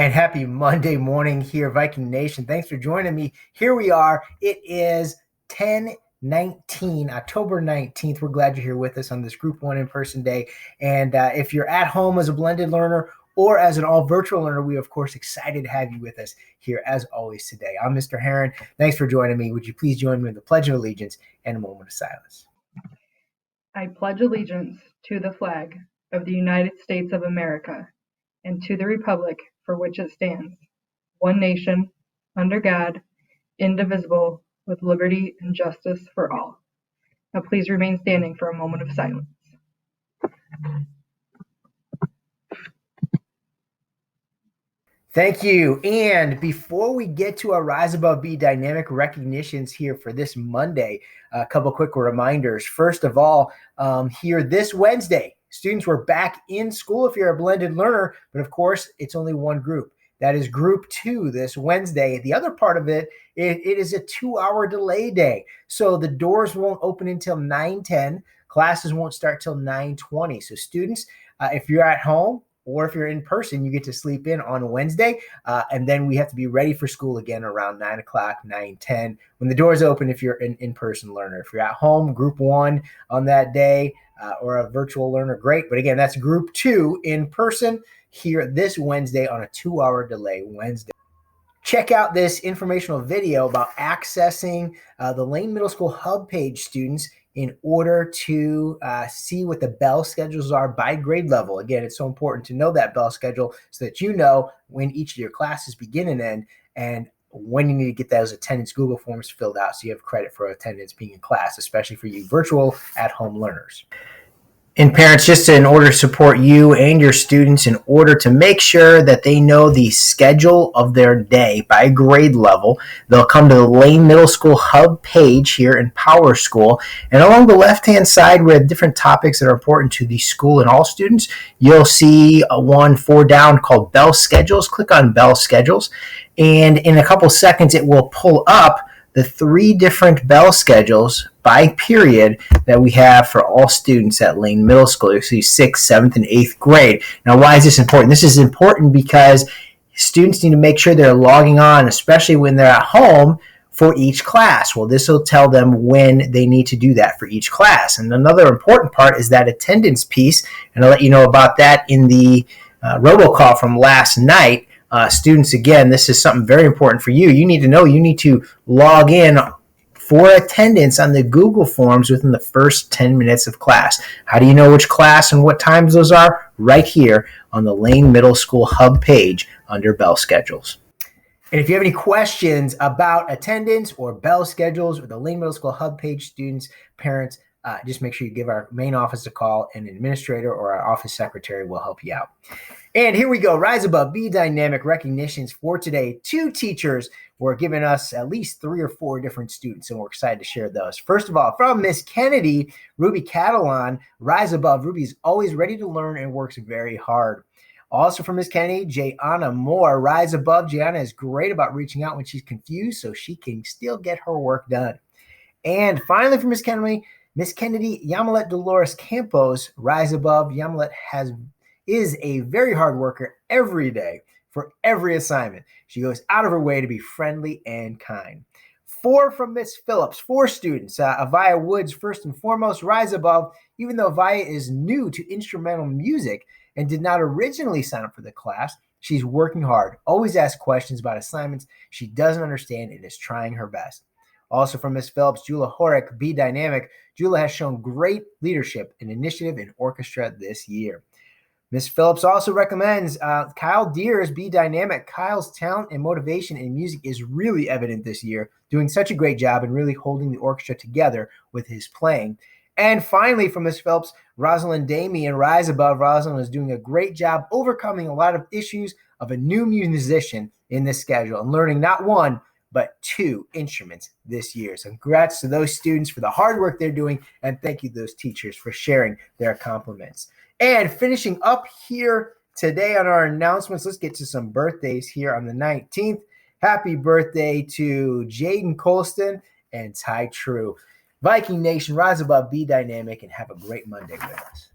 And happy Monday morning here, Viking Nation. Thanks for joining me. Here we are. It is 10/19, October 19th. We're glad you're here with us on this Group 1 in-person day. And if you're at home as a blended learner or as an all-virtual learner, we are, of course, excited to have you with us here as always today. I'm Mr. Heron. Thanks for joining me. Would you please join me in the Pledge of Allegiance and a moment of silence? I pledge allegiance to the flag of the United States of America and to the republic for which it stands, one nation, under God, indivisible, with liberty and justice for all. Now please remain standing for a moment of silence. Thank you. And before we get to our Rise Above B dynamic recognitions here for this Monday, a couple quick reminders. First of all, here this Wednesday, students were back in school if you're a blended learner, but of course, it's only one group. That is Group 2 this Wednesday. The other part of it is a 2-hour delay day. So the doors won't open until 9:10. Classes won't start till 9:20. So students, if you're at home, or if you're in person, you get to sleep in on Wednesday. And then we have to be ready for school again around 9 o'clock, 9:10, when the doors open if you're an in-person learner. If you're at home, Group 1 on that day, or a virtual learner, great. But again, that's Group 2 in person here this Wednesday on a 2-hour delay Wednesday. Check out this informational video about accessing the Lane Middle School Hub page, students, in order to see what the bell schedules are by grade level. Again, it's so important to know that bell schedule so that you know when each of your classes begin and end, and when you need to get those attendance Google forms filled out so you have credit for attendance being in class, especially for you virtual at-home learners. And parents, just in order to support you and your students, in order to make sure that they know the schedule of their day by grade level, they'll come to the Lane Middle School Hub page here in Power School. And along the left-hand side, we have different topics that are important to the school and all students. You'll see one 4 down called Bell Schedules. Click on Bell Schedules. And in a couple seconds, it will pull up the 3 different bell schedules by period that we have for all students at Lane Middle School. You see 6th, 7th, and 8th grade. Now, why is this important? This is important because students need to make sure they're logging on, especially when they're at home, for each class. Well, this will tell them when they need to do that for each class. And another important part is that attendance piece, and I'll let you know about that in the robocall from last night. Students, again, this is something very important for you. You need to know you need to log in for attendance on the Google Forms within the first 10 minutes of class. How do you know which class and what times those are? Right here on the Lane Middle School Hub page under Bell Schedules. And if you have any questions about attendance or bell schedules or the Lane Middle School Hub page, students, parents, just make sure you give our main office a call, and an administrator or our office secretary will help you out. And here we go. Rise Above B dynamic recognitions for today. 2 teachers were giving us at least 3 or 4 different students, and we're excited to share those. First of all, from Miss Kennedy, Ruby Catalan, Rise Above. Ruby's always ready to learn and works very hard. Also from Miss Kennedy, Jayana Moore, Rise Above. Jayana is great about reaching out when she's confused so she can still get her work done. And finally from Miss Kennedy, Yamilet Dolores Campos, Rise Above. Yamilet is a very hard worker every day for every assignment. She goes out of her way to be friendly and kind. 4 from Miss Phillips, 4 students. Avaya Woods, first and foremost, Rise Above. Even though Avaya is new to instrumental music and did not originally sign up for the class, she's working hard, always asks questions about assignments she doesn't understand and is trying her best. Also from Miss Phillips, Jula Horick, B Dynamic. Jula has shown great leadership and initiative in orchestra this year. Miss Phillips also recommends Kyle Deers, B Dynamic. Kyle's talent and motivation in music is really evident this year, doing such a great job and really holding the orchestra together with his playing. And finally, from Miss Phillips, Rosalind Damey, Rise Above. Rosalind is doing a great job overcoming a lot of issues of a new musician in this schedule and learning not 1, but 2 instruments this year. So congrats to those students for the hard work they're doing, and thank you to those teachers for sharing their compliments. And finishing up here today on our announcements, let's get to some birthdays here on the 19th. Happy birthday to Jaden Colston and Ty True. Viking Nation, rise above, be dynamic, and have a great Monday with us.